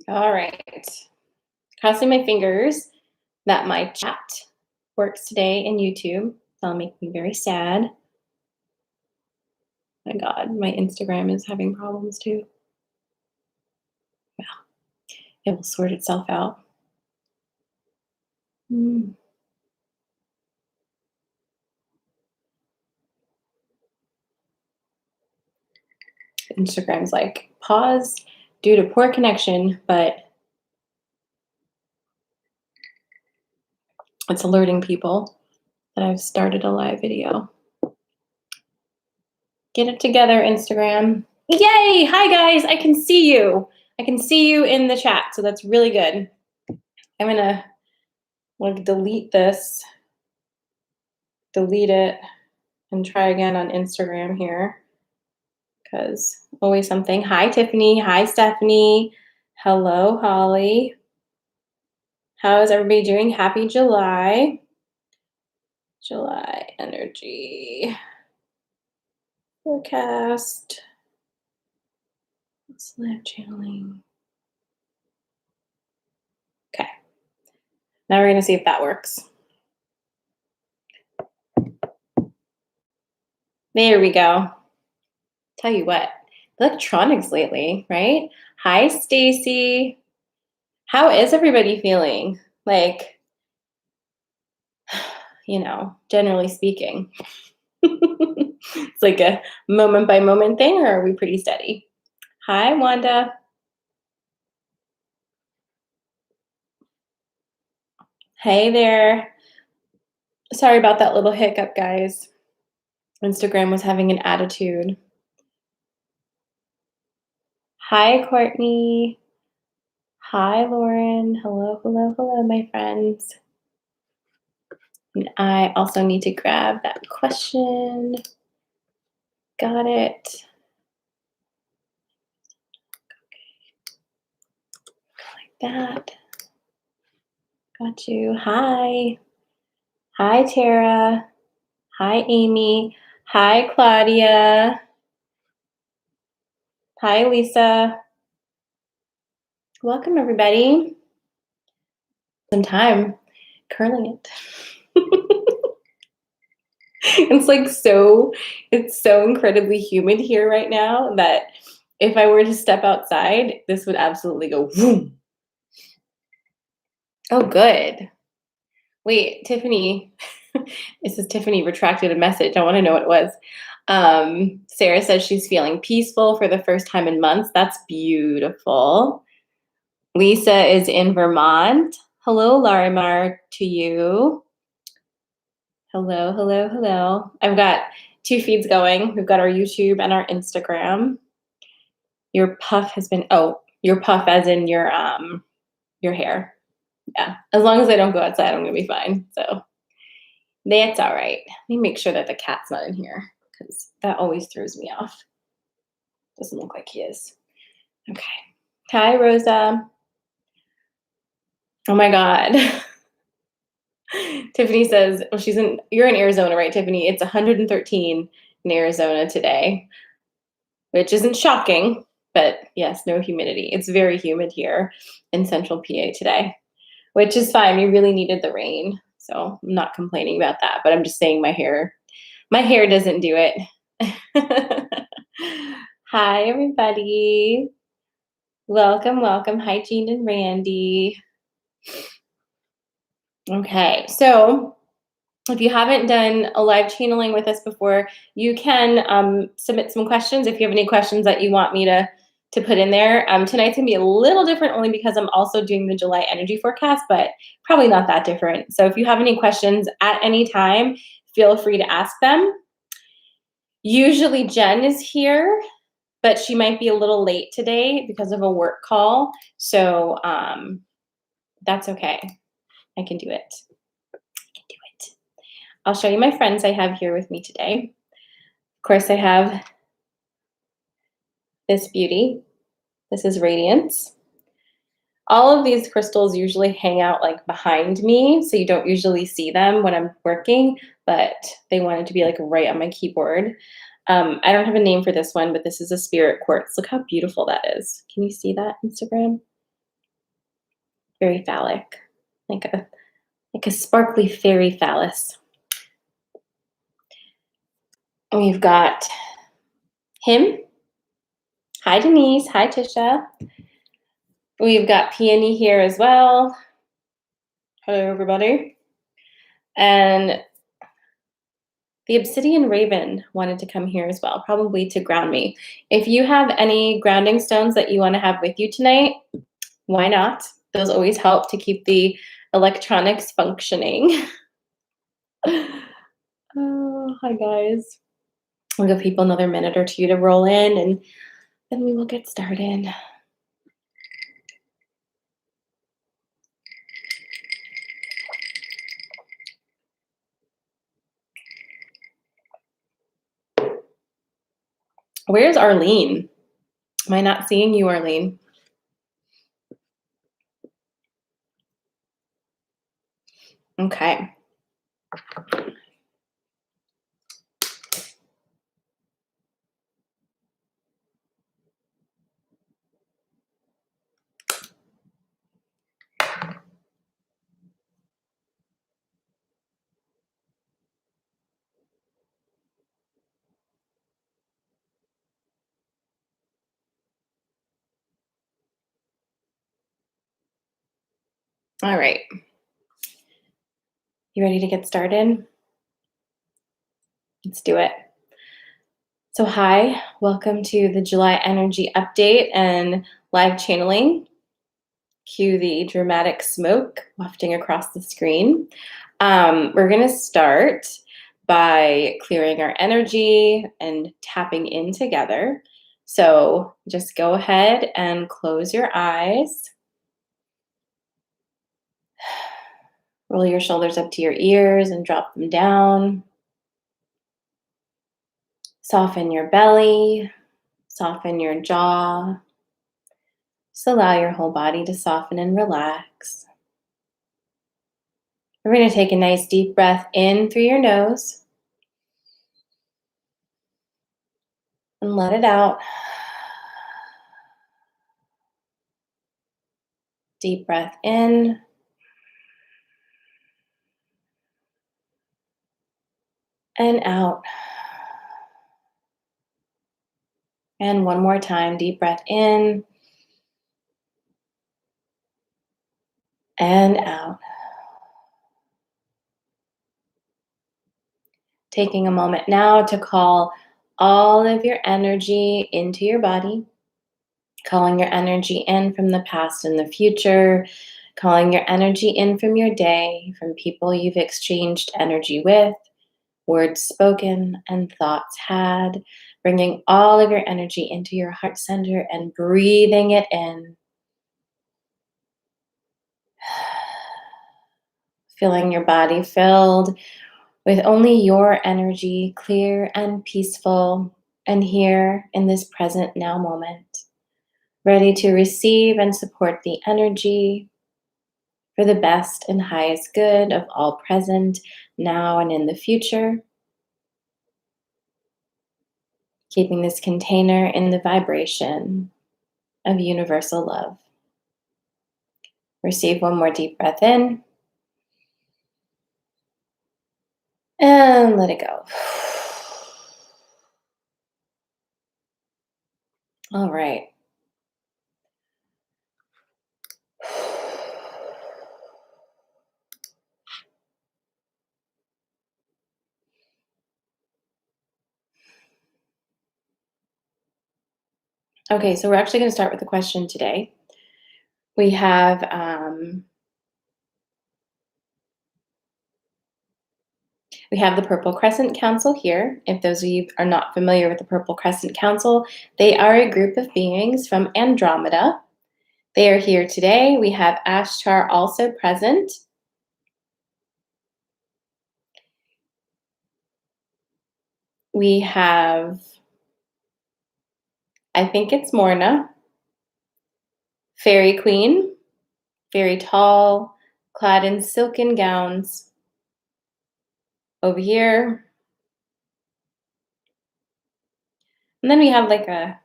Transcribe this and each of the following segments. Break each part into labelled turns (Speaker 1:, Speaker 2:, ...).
Speaker 1: All right. Crossing my fingers that my chat works today in YouTube. That'll make me very sad. My God, my Instagram is having problems too. Well, it will sort itself out. Mm. Instagram's like, pause due to poor connection, but it's alerting people that I've started a live video. Get it together, Instagram. Yay! Hi, guys. I can see you. I can see you in the chat, so that's really good. I'm going to delete this, delete it, and try again on Instagram here because always something. Hi, Tiffany. Hi, Stephanie. Hello, Holly. How is everybody doing? Happy July. July energy forecast. Live channeling. Okay. Now we're going to see if that works. There we go. Tell you what, electronics lately, right? Hi, Stacy. How is everybody feeling? Like, generally speaking. It's like a moment by moment thing, or are we pretty steady? Hi, Wanda. Hey there. Sorry about that little hiccup, guys. Instagram was having an attitude. Hi, Courtney. Hi, Lauren. Hello, hello, hello, my friends. And I also need to grab that question. Got it. Like that. Got you. Hi. Hi, Tara. Hi, Amy. Hi, Claudia. Hi, Lisa. Welcome, everybody. Some time curling it. It's so incredibly humid here right now that if I were to step outside, this would absolutely go boom. Oh, good. Wait, Tiffany. This is Tiffany retracted a message. I want to know what it was. Sarah says she's feeling peaceful for the first time in months. That's beautiful. Lisa is in Vermont. Hello, Larimar, to you. Hello, hello, hello. I've got 2 feeds going. We've got our YouTube and our Instagram. Your puff has been, your puff as in your hair. Yeah, as long as I don't go outside, I'm gonna be fine. So that's all right. Let me make sure that the cat's not in here because that always throws me off. Doesn't look like he is. Okay. Hi, Rosa. Oh my God. Tiffany says, well, you're in Arizona, right, Tiffany? It's 113 in Arizona today, which isn't shocking, but yes, no humidity. It's very humid here in central PA today, which is fine. We really needed the rain, so I'm not complaining about that, but I'm just saying my hair doesn't do it. Hi, everybody. Welcome, welcome. Hi, Jean and Randy. Okay, so if you haven't done a live channeling with us before, you can submit some questions if you have any questions that you want me to put in there. Tonight's gonna be a little different only because I'm also doing the July energy forecast, but probably not that different. So if you have any questions at any time, feel free to ask them. Usually Jen is here, but she might be a little late today because of a work call. So that's okay. I can do it. I'll show you my friends I have here with me today. Of course, I have this beauty. This is Radiance. All of these crystals usually hang out like behind me, so you don't usually see them when I'm working, but they wanted to be like right on my keyboard. I don't have a name for this one, but this is a spirit quartz. Look how beautiful that is. Can you see that, Instagram? very phallic, like a sparkly fairy phallus. We've got him. Hi, Denise. Hi, Tisha. We've got Peony here as well. Hello, everybody. And the Obsidian Raven wanted to come here as well, probably to ground me. If you have any grounding stones that you want to have with you tonight, why not? Those always help to keep the electronics functioning. Oh, hi, guys. We'll give people another minute or two to roll in, and then we will get started. Where's Arlene? Am I not seeing you, Arlene? Okay. All right. You ready to get started? Let's do it. So hi, welcome to the July energy update and live channeling. Cue the dramatic smoke wafting across the screen. We're going to start by clearing our energy and tapping in together. So just go ahead and close your eyes. Roll your shoulders up to your ears and drop them down. Soften your belly, soften your jaw. Just allow your whole body to soften and relax. We're going to take a nice deep breath in through your nose and let it out. Deep breath in. And out. And one more time, deep breath in and out. Taking a moment now to call all of your energy into your body, calling your energy in from the past and the future, calling your energy in from your day, from people you've exchanged energy with, words spoken and thoughts had, bringing all of your energy into your heart center and breathing it in. Feeling your body filled with only your energy, clear and peaceful, and here in this present now moment, ready to receive and support the energy for the best and highest good of all present, now and in the future. Keeping this container in the vibration of universal love. Receive one more deep breath in. And let it go. All right. Okay, so we're actually going to start with a question today. We have the Purple Crescent Council here. If those of you are not familiar with the Purple Crescent Council, they are a group of beings from Andromeda. They are here today. We have Ashtar also present. We have, I think it's Morna, Fairy Queen, very tall, clad in silken gowns. Over here. And then we have like a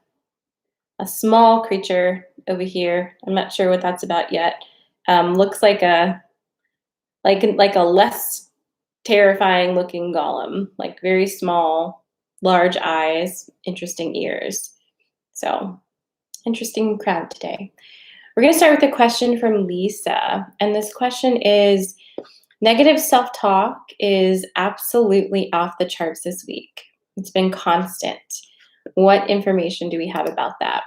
Speaker 1: small creature over here. I'm not sure what that's about yet. Looks like a less terrifying looking golem, like very small, large eyes, interesting ears. So interesting crowd today. We're going to start with a question from Lisa. And this question is, negative self-talk is absolutely off the charts this week. It's been constant. What information do we have about that?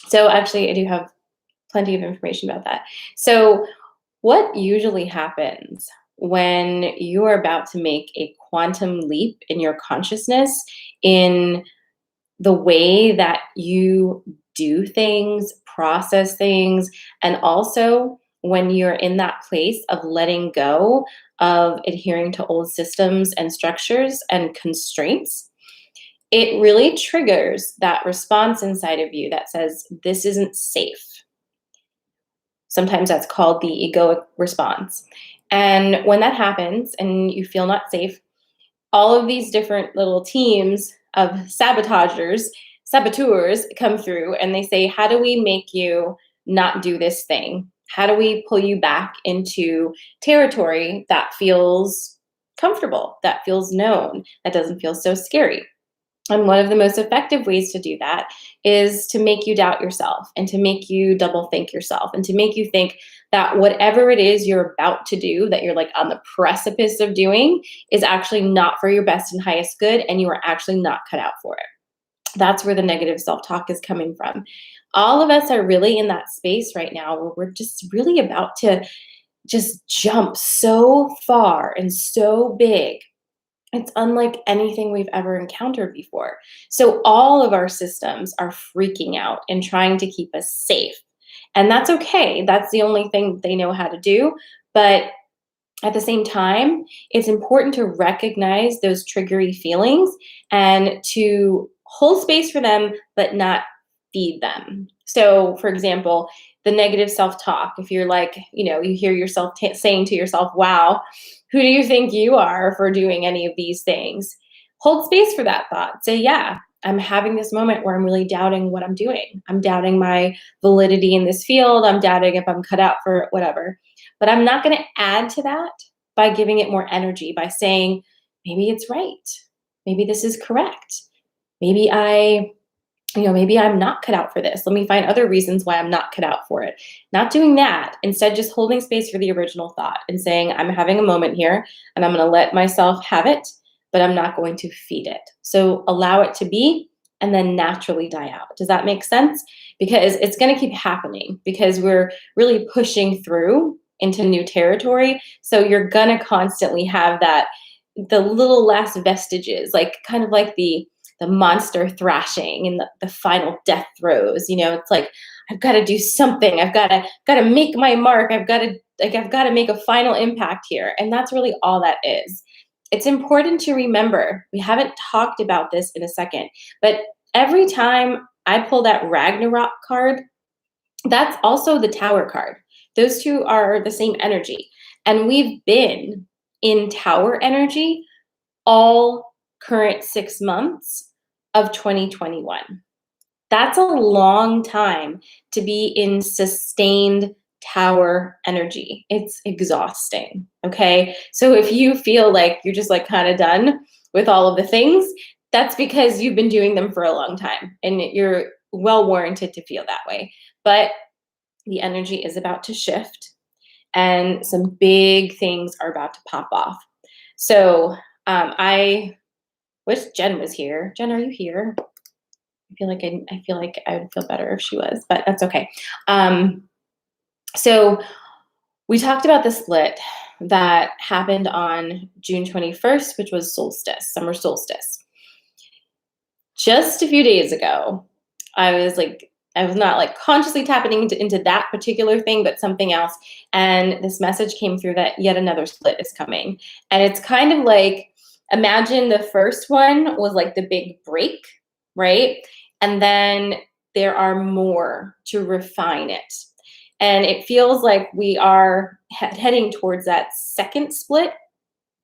Speaker 1: So actually, I do have plenty of information about that. So what usually happens when you are about to make a quantum leap in your consciousness, in the way that you do things, process things, and also when you're in that place of letting go of adhering to old systems and structures and constraints, it really triggers that response inside of you that says, this isn't safe. Sometimes that's called the egoic response. And when that happens and you feel not safe, all of these different little teams of saboteurs come through and they say, how do we make you not do this thing? How do we pull you back into territory that feels comfortable, that feels known, that doesn't feel so scary? And one of the most effective ways to do that is to make you doubt yourself and to make you double think yourself and to make you think that whatever it is you're about to do, that you're like on the precipice of doing, is actually not for your best and highest good, and you are actually not cut out for it. That's where the negative self-talk is coming from. All of us are really in that space right now where we're just really about to just jump so far and so big. It's unlike anything we've ever encountered before. So all of our systems are freaking out and trying to keep us safe. And that's okay. That's the only thing they know how to do. But at the same time, it's important to recognize those triggery feelings and to hold space for them, but not feed them. So, for example, the negative self-talk, if you're like, you hear yourself saying to yourself, wow, who do you think you are for doing any of these things? Hold space for that thought. Say, yeah, I'm having this moment where I'm really doubting what I'm doing. I'm doubting my validity in this field. I'm doubting if I'm cut out for whatever. But I'm not going to add to that by giving it more energy, by saying, maybe it's right. Maybe this is correct. Maybe maybe I'm not cut out for this. Let me find other reasons why I'm not cut out for it. Not doing that. Instead, just holding space for the original thought and saying, I'm having a moment here and I'm going to let myself have it, but I'm not going to feed it. So allow it to be and then naturally die out. Does that make sense? Because it's going to keep happening because we're really pushing through into new territory. So you're going to constantly have the little last vestiges, like kind of like the monster thrashing and the final death throes. It's like, I've got to do something. I've got to make my mark. I've got to make a final impact here. And that's really all that is. It's important to remember, we haven't talked about this in a second, but every time I pull that Ragnarok card, that's also the Tower card. Those two are the same energy. And we've been in Tower energy all current 6 months of 2021. That's a long time to be in sustained Tower energy. It's exhausting, okay? So if you feel like you're just like kind of done with all of the things, that's because you've been doing them for a long time and you're well warranted to feel that way. But the energy is about to shift and some big things are about to pop off. So I wish Jen was here. Jen, are you here? I feel like I would feel better if she was, but that's okay. So we talked about the split that happened on June 21st, which was summer solstice. Just a few days ago, I was not like consciously tapping into that particular thing, but something else. And this message came through that yet another split is coming. And it's kind of like, imagine the first one was like the big break, right? And then there are more to refine it. And it feels like we are heading towards that second split,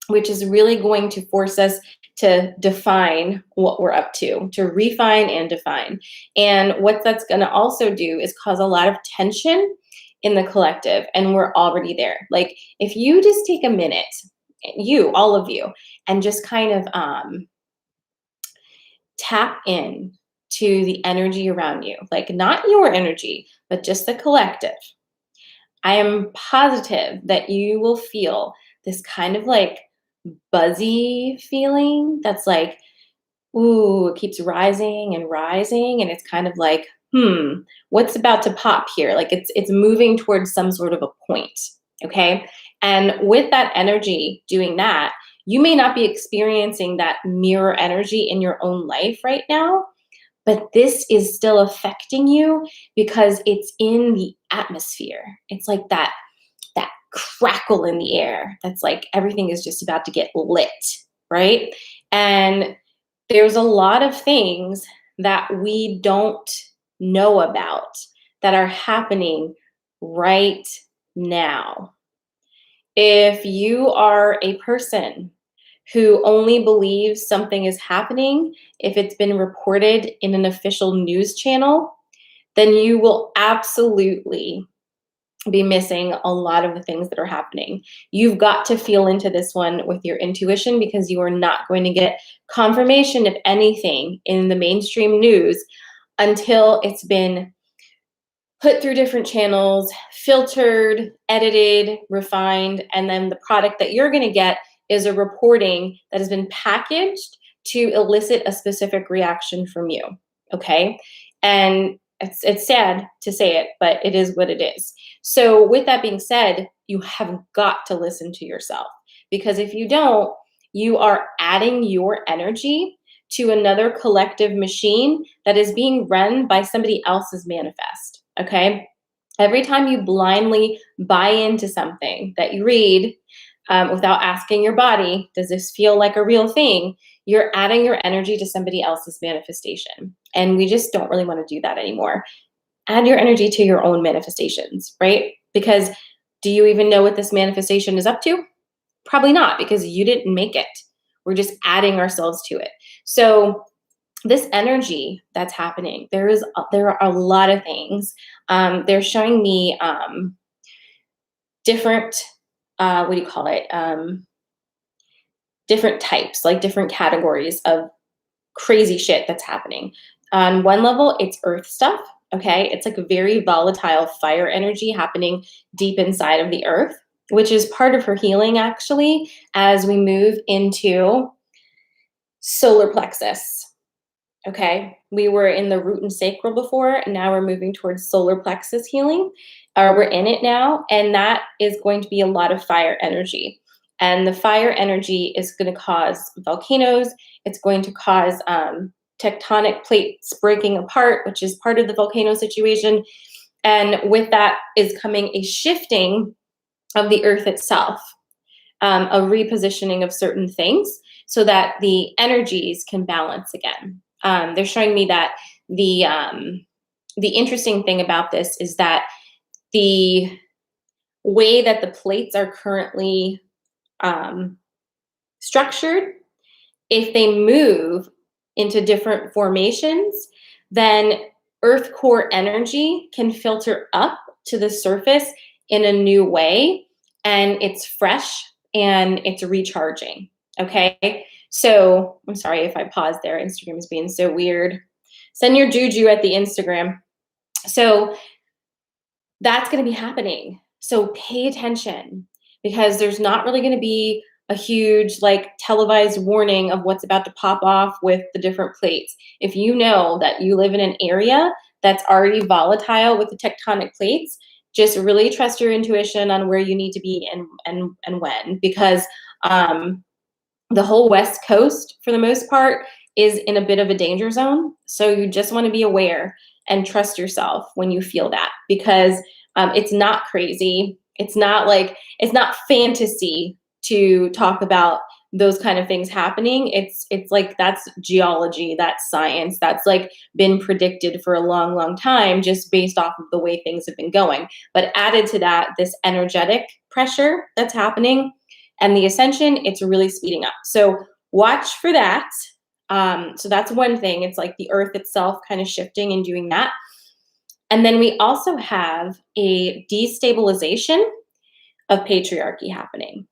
Speaker 1: which is really going to force us to define what we're up to refine and define. And what that's going to also do is cause a lot of tension in the collective, and we're already there. Like, if you just take a minute, you, all of you, and just kind of tap in to the energy around you, like not your energy, but just the collective. I am positive that you will feel this kind of like buzzy feeling that's like, ooh, it keeps rising and rising, and it's kind of like, what's about to pop here? Like it's moving towards some sort of a point, okay? And with that energy doing that, you may not be experiencing that mirror energy in your own life right now, but this is still affecting you because it's in the atmosphere. It's like that crackle in the air that's like everything is just about to get lit, right? And there's a lot of things that we don't know about that are happening right now. If you are a person who only believes something is happening if it's been reported in an official news channel, then you will absolutely be missing a lot of the things that are happening. You've got to feel into this one with your intuition, because you are not going to get confirmation of anything in the mainstream news until it's been put through different channels, filtered, edited, refined, and then the product that you're going to get is a reporting that has been packaged to elicit a specific reaction from you, okay? And it's sad to say it, but it is what it is. So with that being said, you have got to listen to yourself, because if you don't, you are adding your energy to another collective machine that is being run by somebody else's manifest, okay? Every time you blindly buy into something that you read without asking your body, does this feel like a real thing? You're adding your energy to somebody else's manifestation. And we just don't really want to do that anymore. Add your energy to your own manifestations, right? Because do you even know what this manifestation is up to? Probably not, because you didn't make it. We're just adding ourselves to it. So this energy that's happening, there are a lot of things. They're showing me different, what do you call it? Different types, like different categories of crazy shit that's happening. On one level, it's earth stuff, okay? It's like a very volatile fire energy happening deep inside of the earth, which is part of her healing, actually, as we move into solar plexus. Okay, we were in the root and sacral before, and now we're moving towards solar plexus healing. We're in it now, and that is going to be a lot of fire energy. And the fire energy is going to cause volcanoes. It's going to cause tectonic plates breaking apart, which is part of the volcano situation. And with that is coming a shifting of the earth itself, a repositioning of certain things so that the energies can balance again. They're showing me that the interesting thing about this is that the way that the plates are currently structured, if they move into different formations, then earth core energy can filter up to the surface in a new way, and it's fresh and it's recharging, okay? So I'm sorry if I paused there. Instagram is being so weird. Send your juju at the Instagram. So that's going to be happening. So pay attention, because there's not really going to be a huge like televised warning of what's about to pop off with the different plates. If you know that you live in an area that's already volatile with the tectonic plates, just really trust your intuition on where you need to be and when, because the whole West Coast, for the most part, is in a bit of a danger zone. So you just want to be aware and trust yourself when you feel that, because it's not crazy. It's not fantasy to talk about those kind of things happening. It's like that's geology, that's science, that's like been predicted for a long, long time, just based off of the way things have been going. But added to that, this energetic pressure that's happening and the ascension, it's really speeding up. So watch for that. So that's one thing. It's like the earth itself kind of shifting and doing that. And then we also have a destabilization of patriarchy happening.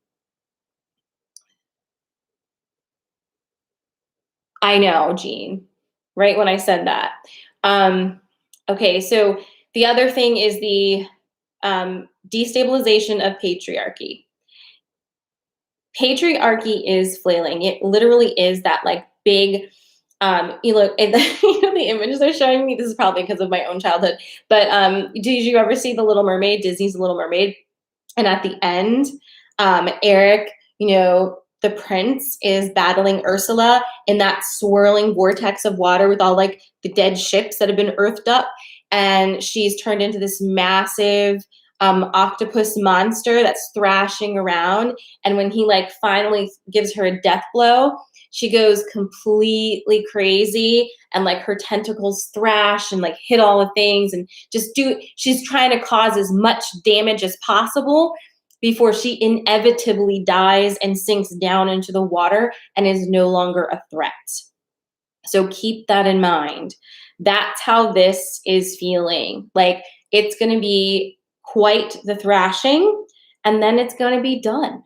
Speaker 1: I know, Jean, right when I said that. Um, okay, so the other thing is the destabilization of patriarchy. Patriarchy is flailing. It literally is that like big, you look at the, you know, the images they're showing me. This is probably because of my own childhood. But did you ever see The Little Mermaid, Disney's Little Mermaid? And at the end, Eric, you know, the prince is battling Ursula in that swirling vortex of water with all like the dead ships that have been earthed up. And she's turned into this massive octopus monster that's thrashing around. And when he like finally gives her a death blow, she goes completely crazy and like her tentacles thrash and like hit all the things and she's trying to cause as much damage as possible before she inevitably dies and sinks down into the water and is no longer a threat. So keep that in mind. That's how this is feeling. Like it's going to be quite the thrashing and then it's going to be done.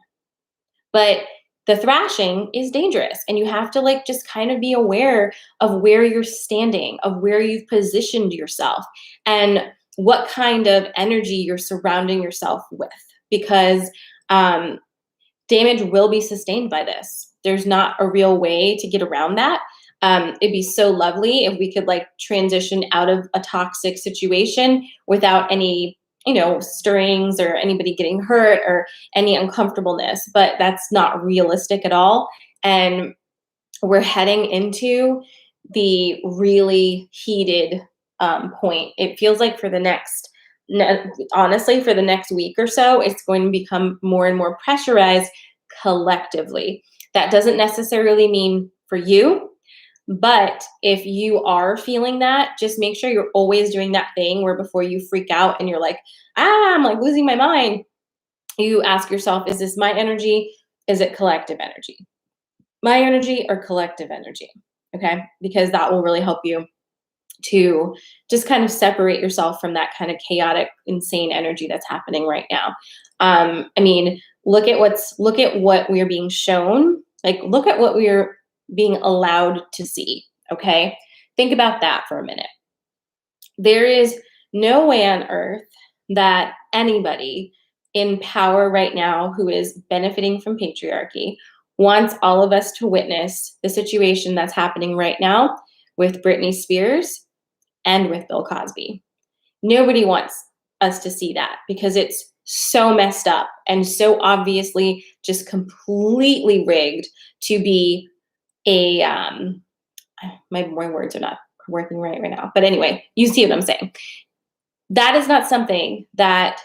Speaker 1: But the thrashing is dangerous and you have to like just kind of be aware of where you're standing, of where you've positioned yourself and what kind of energy you're surrounding yourself with, because damage will be sustained by this. There's not a real way to get around that. It'd be so lovely if we could like transition out of a toxic situation without any, you know, stirrings or anybody getting hurt or any uncomfortableness, but that's not realistic at all. And we're heading into the really heated point. It feels like honestly, for the next week or so, it's going to become more and more pressurized collectively. That doesn't necessarily mean for you, but if you are feeling that, just make sure you're always doing that thing where before you freak out and you're like, I'm like losing my mind, you ask yourself, is this my energy? Is it collective energy? My energy or collective energy? Okay, because that will really help you to just kind of separate yourself from that kind of chaotic, insane energy that's happening right now. I mean, look at what we're being shown. Like, look at what we're being allowed to see. Okay, think about that for a minute. There is no way on earth that anybody in power right now who is benefiting from patriarchy wants all of us to witness the situation that's happening right now with Britney Spears and with Bill Cosby. Nobody wants us to see that because it's so messed up and so obviously just completely rigged to be a my words are not working right now. But anyway, you see what I'm saying. That is not something that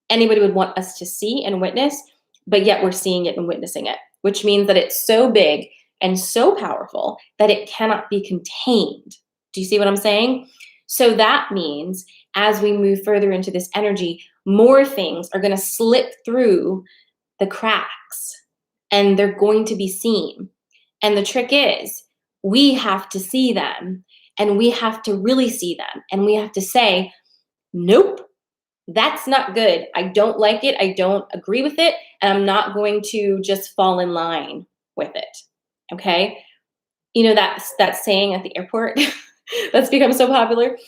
Speaker 1: anybody would want us to see and witness, but yet we're seeing it and witnessing it, which means that it's so big and so powerful that it cannot be contained. Do you see what I'm saying? So that means as we move further into this energy, more things are going to slip through the cracks and they're going to be seen. And the trick is we have to see them and we have to really see them. And we have to say, nope, that's not good. I don't like it. I don't agree with it. And I'm not going to just fall in line with it. Okay. You know, that saying at the airport that's become so popular. If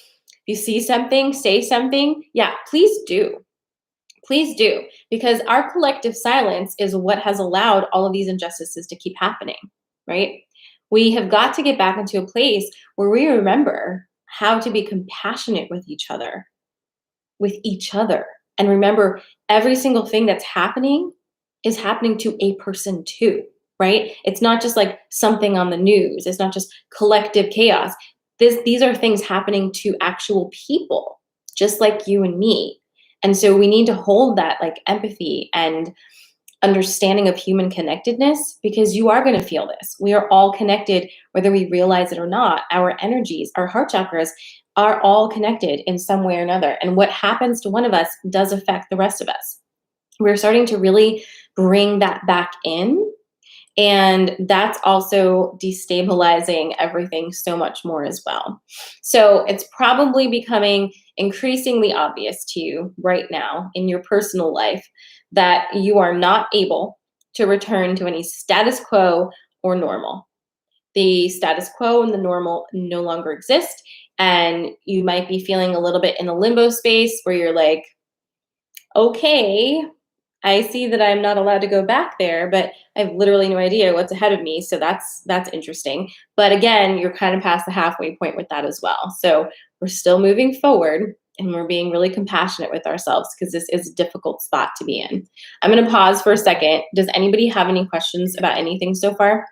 Speaker 1: you see something, say something. Yeah, please do. Please do. Because our collective silence is what has allowed all of these injustices to keep happening, right? We have got to get back into a place where we remember how to be compassionate with each other. And remember, every single thing that's happening is happening to a person too, right? It's not just like something on the news. It's not just collective chaos. These are things happening to actual people, just like you and me. And so we need to hold that like empathy and understanding of human connectedness, because you are going to feel this. We are all connected, whether we realize it or not. Our energies, our heart chakras are all connected in some way or another. And what happens to one of us does affect the rest of us. We're starting to really bring that back in. And that's also destabilizing everything so much more as well. So it's probably becoming increasingly obvious to you right now in your personal life that you are not able to return to any status quo or normal. The status quo and the normal no longer exist. And you might be feeling a little bit in a limbo space where you're like, okay, I see that I'm not allowed to go back there, but I have literally no idea what's ahead of me. So that's interesting. But again, you're kind of past the halfway point with that as well. So we're still moving forward and we're being really compassionate with ourselves because this is a difficult spot to be in. I'm going to pause for a second. Does anybody have any questions about anything so far?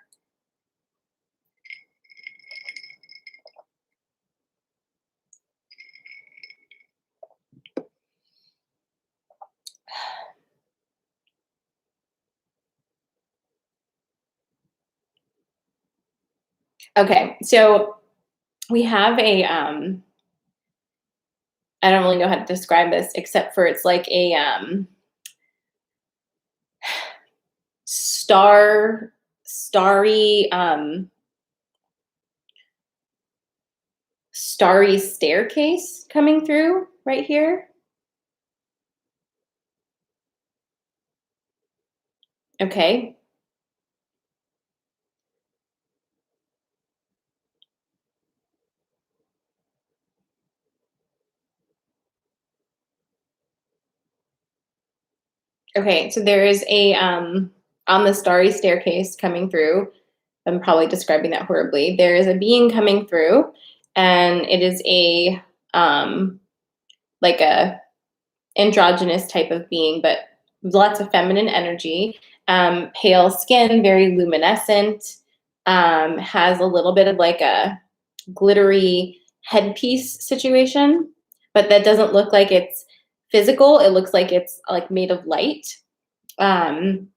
Speaker 1: Okay, so we have a I don't really know how to describe this except for it's like a starry starry staircase coming through right here. Okay. Okay, so there is a on the starry staircase coming through. I'm probably describing that horribly. There is a being coming through, and it is a like a androgynous type of being, but lots of feminine energy, pale skin, very luminescent, has a little bit of like a glittery headpiece situation, but that doesn't look like it's physical. It looks like it's like made of light. Um,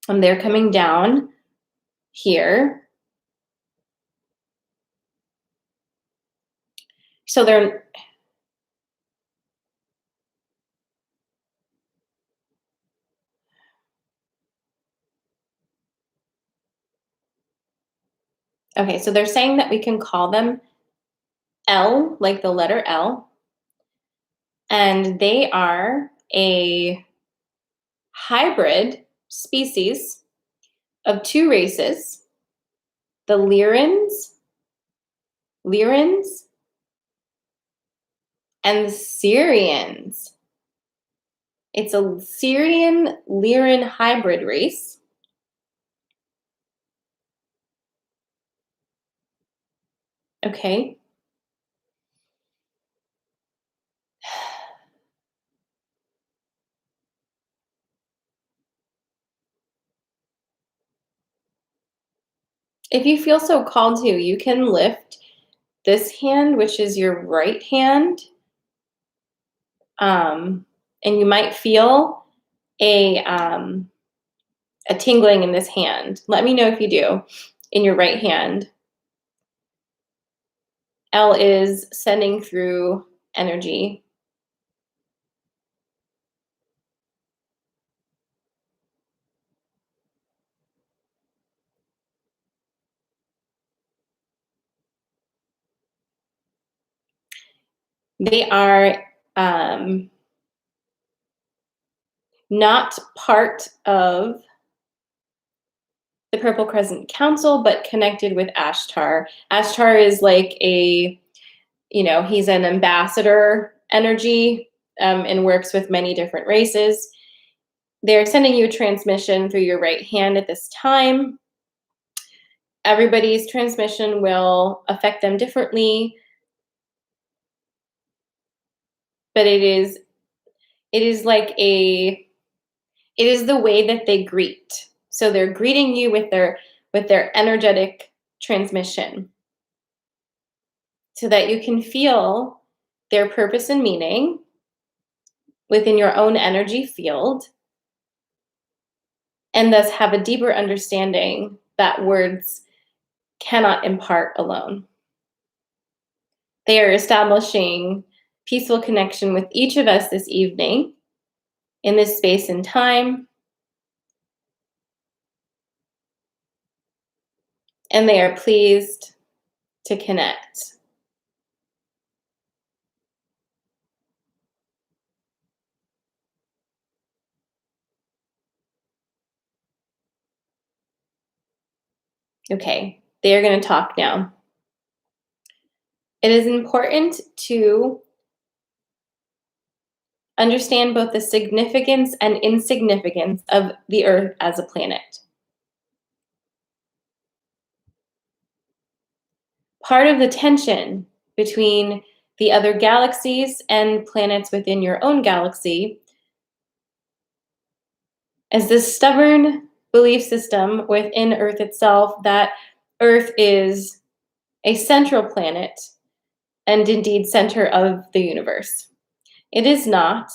Speaker 1: and they're coming down here. So they're okay. So they're saying that we can call them L, like the letter L, and they are a hybrid species of two races, the Lyrans, and the Sirians. It's a Sirian Lyran hybrid race. Okay. If you feel so called to, you can lift this hand, which is your right hand, and you might feel a tingling in this hand. Let me know if you do in your right hand. L is sending through energy. They are not part of the Purple Crescent Council, but connected with Ashtar. Ashtar is like he's an ambassador energy and works with many different races. They're sending you a transmission through your right hand at this time. Everybody's transmission will affect them differently, but it is the way that they greet. So they're greeting you with their energetic transmission so that you can feel their purpose and meaning within your own energy field and thus have a deeper understanding that words cannot impart alone. They are establishing peaceful connection with each of us this evening in this space and time. and they are pleased to connect. Okay, they are going to talk now. It is important to understand both the significance and insignificance of the Earth as a planet. Part of the tension between the other galaxies and planets within your own galaxy is this stubborn belief system within Earth itself that Earth is a central planet and indeed center of the universe. It is not,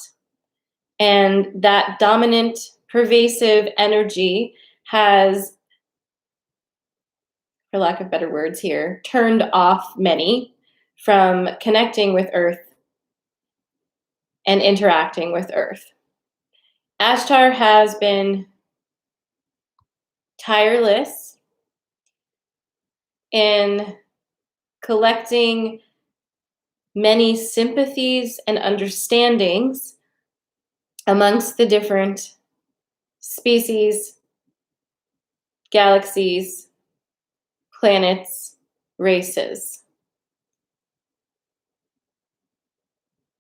Speaker 1: and that dominant, pervasive energy has, for lack of better words here, turned off many from connecting with Earth and interacting with Earth. Ashtar has been tireless in collecting many sympathies and understandings amongst the different species, galaxies, planets, races.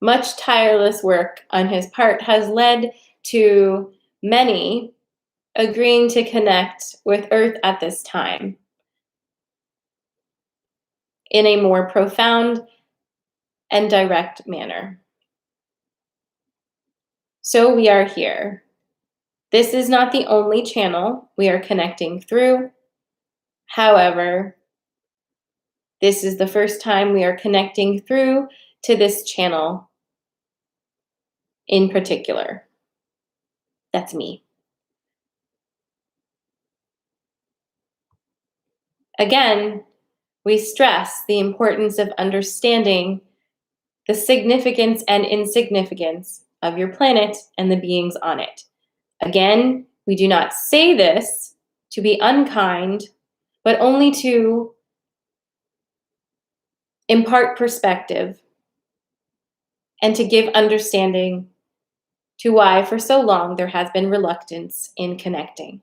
Speaker 1: Much tireless work on his part has led to many agreeing to connect with Earth at this time in a more profound and direct manner. So we are here. This is not the only channel we are connecting through. However, this is the first time we are connecting through to this channel in particular. That's me. Again, we stress the importance of understanding the significance and insignificance of your planet and the beings on it. Again, we do not say this to be unkind, but only to impart perspective and to give understanding to why for so long there has been reluctance in connecting.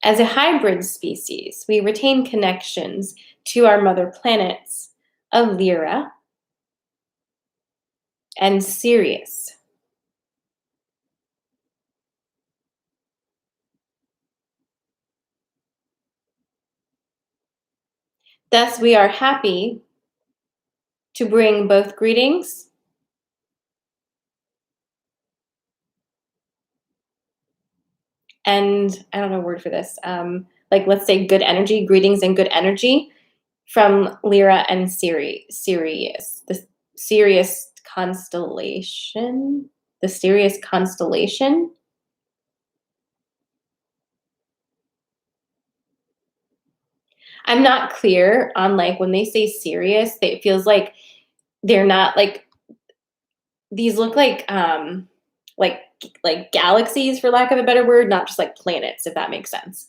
Speaker 1: As a hybrid species, we retain connections to our mother planets of Lyra and Sirius. Thus, we are happy to bring both greetings and, I don't know a word for this, like let's say good energy, greetings and good energy from Lyra and Sirius, the Sirius constellation, the Sirius constellation. I'm not clear on like when they say Sirius, it feels like they're not like, these look like like galaxies, for lack of a better word, not just like planets, if that makes sense.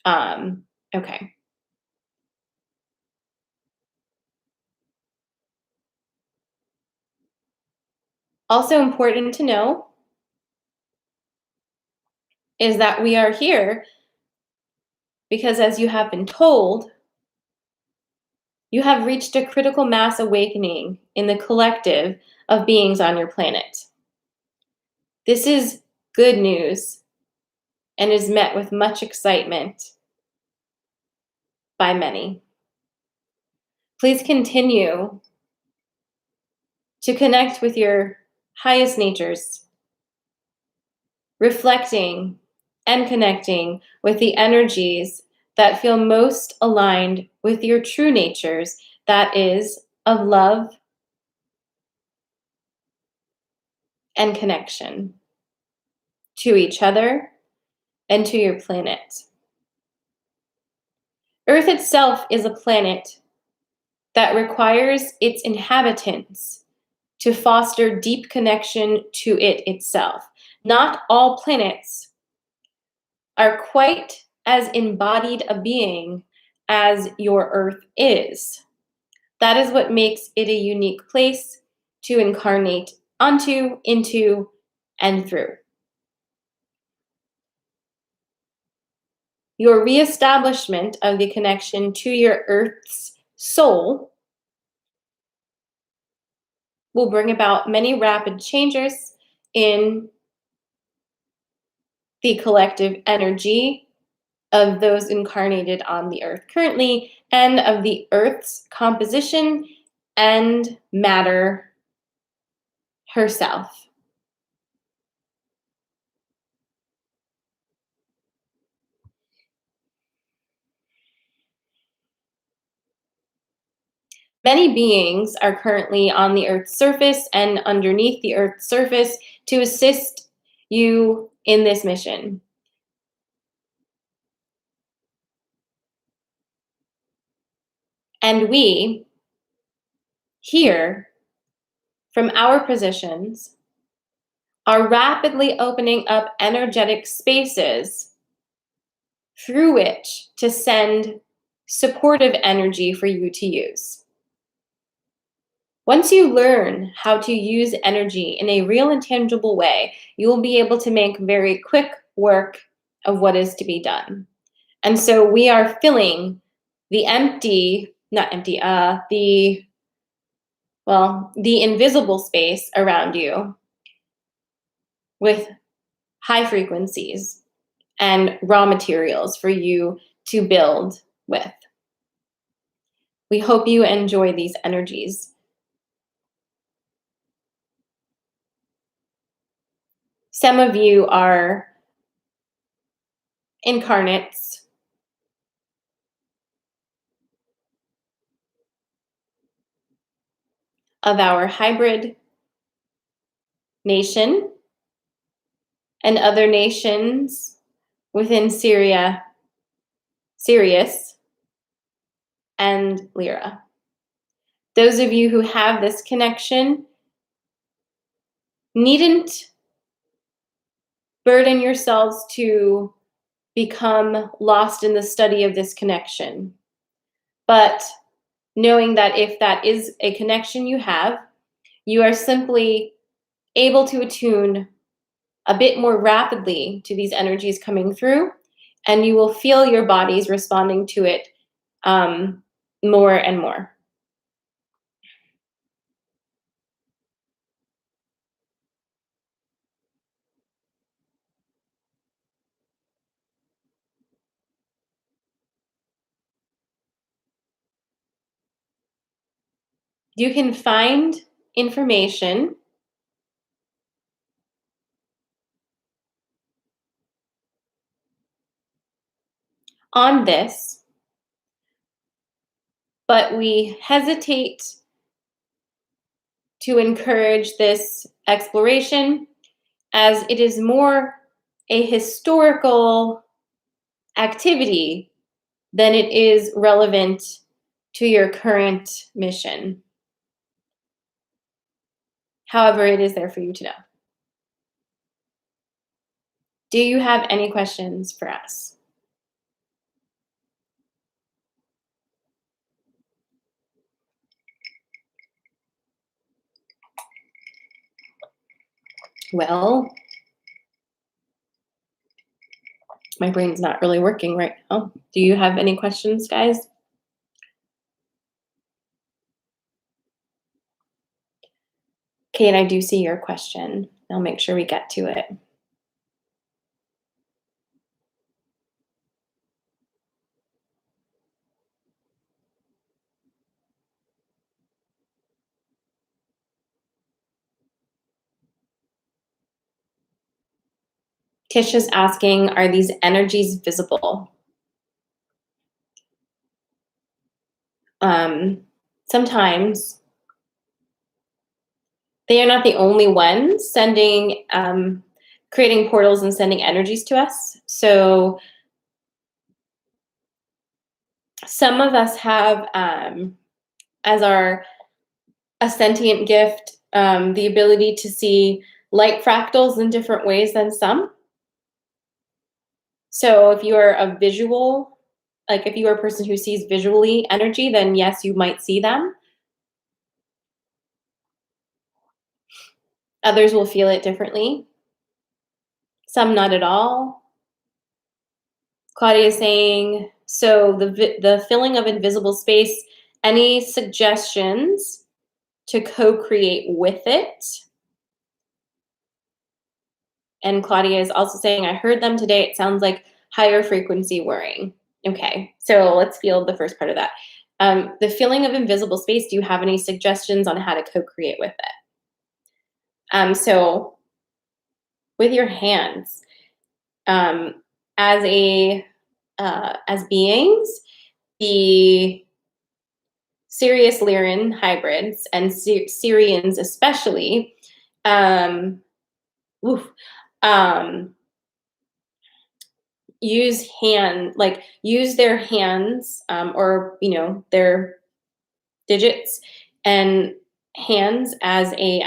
Speaker 1: Okay. Also important to know is that we are here because, as you have been told, you have reached a critical mass awakening in the collective of beings on your planet. This is good news and is met with much excitement by many. Please continue to connect with your highest natures, reflecting and connecting with the energies that feel most aligned with your true natures, that is, of love and connection to each other and to your planet. Earth itself is a planet that requires its inhabitants to foster deep connection to it itself. Not all planets are quite as embodied a being as your earth is. That is what makes it a unique place to incarnate onto, into, and through. Your reestablishment of the connection to your earth's soul will bring about many rapid changes in the collective energy of those incarnated on the earth currently, and of the earth's composition and matter herself. Many beings are currently on the earth's surface and underneath the earth's surface to assist you in this mission. And we, here, from our positions, are rapidly opening up energetic spaces through which to send supportive energy for you to use. Once you learn how to use energy in a real and tangible way, you will be able to make very quick work of what is to be done. And so we are filling the the invisible space around you with high frequencies and raw materials for you to build with. We hope you enjoy these energies. Some of you are incarnates of our hybrid nation and other nations within Sirius and Lyra. Those of you who have this connection needn't burden yourselves to become lost in the study of this connection, but knowing that if that is a connection you have, you are simply able to attune a bit more rapidly to these energies coming through, and you will feel your bodies responding to it more and more. You can find information on this, but we hesitate to encourage this exploration as it is more a historical activity than it is relevant to your current mission. However, it is there for you to know. Do you have any questions for us? Well, my brain's not really working right now. Do you have any questions, guys? Kate, I do see your question. I'll make sure we get to it. Tisha's asking, are these energies visible? Sometimes they are not the only ones sending, creating portals and sending energies to us. So some of us have, as a sentient gift, the ability to see light fractals in different ways than some. So if you are a visual, like if you are a person who sees visually energy, then yes, you might see them. Others will feel it differently. Some not at all. Claudia is saying, so the filling of invisible space, any suggestions to co-create with it? And Claudia is also saying, I heard them today. It sounds like higher frequency worrying. Okay, so let's feel the first part of that. The feeling of invisible space, do you have any suggestions on how to co-create with it? So with your hands, um, as beings, the Sirius Lyran hybrids and Sirians especially, um, oof, um, use their hands, or their digits and hands as a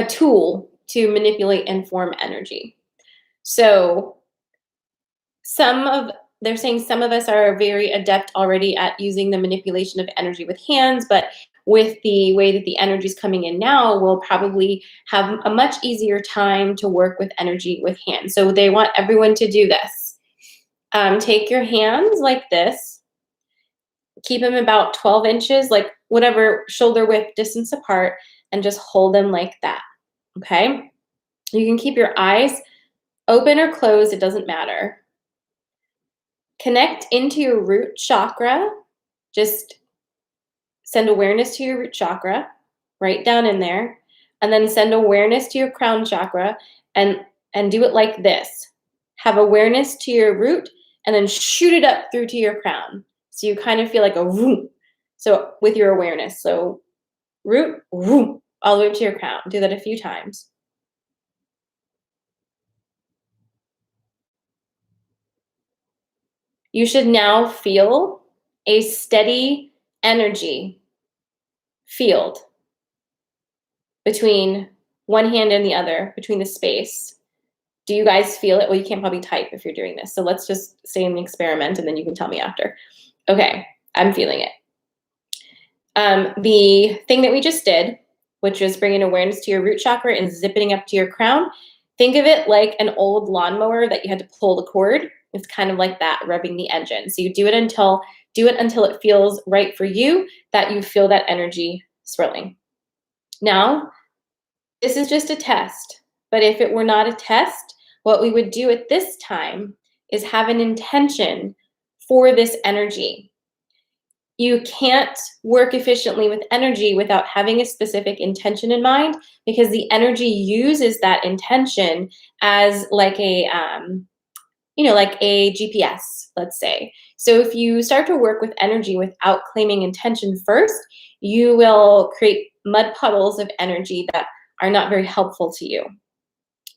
Speaker 1: tool to manipulate and form energy. So they're saying some of us are very adept already at using the manipulation of energy with hands, but with the way that the energy is coming in now, we'll probably have a much easier time to work with energy with hands. So they want everyone to do this. Take your hands like this, keep them about 12 inches, like whatever shoulder width distance apart, and just hold them like that, okay? You can keep your eyes open or closed, it doesn't matter. Connect into your root chakra. Just send awareness to your root chakra, right down in there, and then send awareness to your crown chakra and do it like this. Have awareness to your root and then shoot it up through to your crown. So you kind of feel like a whoop. So with your awareness. So root, whoop, all the way to your crown. Do that a few times. You should now feel a steady energy field between one hand and the other, between the space. Do you guys feel it? Well, you can't probably type if you're doing this. So let's just say an experiment and then you can tell me after. Okay, I'm feeling it. The thing that we just did, which is bringing awareness to your root chakra and zipping up to your crown, think of it like an old lawnmower that you had to pull the cord. It's kind of like that, rubbing the engine. So you do it until it feels right for you, that you feel that energy swirling. Now, this is just a test, but if it were not a test, what we would do at this time is have an intention for this energy. You can't work efficiently with energy without having a specific intention in mind, because the energy uses that intention as like a GPS, let's say. So if you start to work with energy without claiming intention first, you will create mud puddles of energy that are not very helpful to you.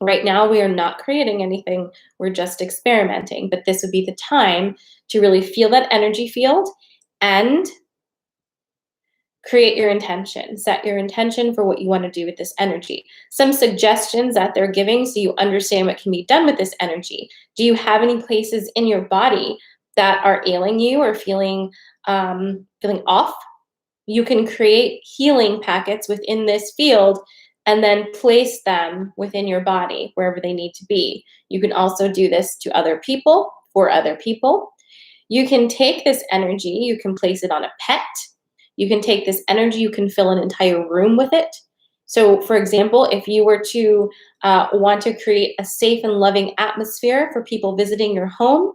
Speaker 1: Right now, we are not creating anything, we're just experimenting, but this would be the time to really feel that energy field and create your intention. Set your intention for what you want to do with this energy. Some suggestions that they're giving so you understand what can be done with this energy. Do you have any places in your body that are ailing you or feeling off? You can create healing packets within this field and then place them within your body wherever they need to be. You can also do this to other people, for other people. You can take this energy, you can place it on a pet. You can take this energy, you can fill an entire room with it. So for example, if you were to want to create a safe and loving atmosphere for people visiting your home,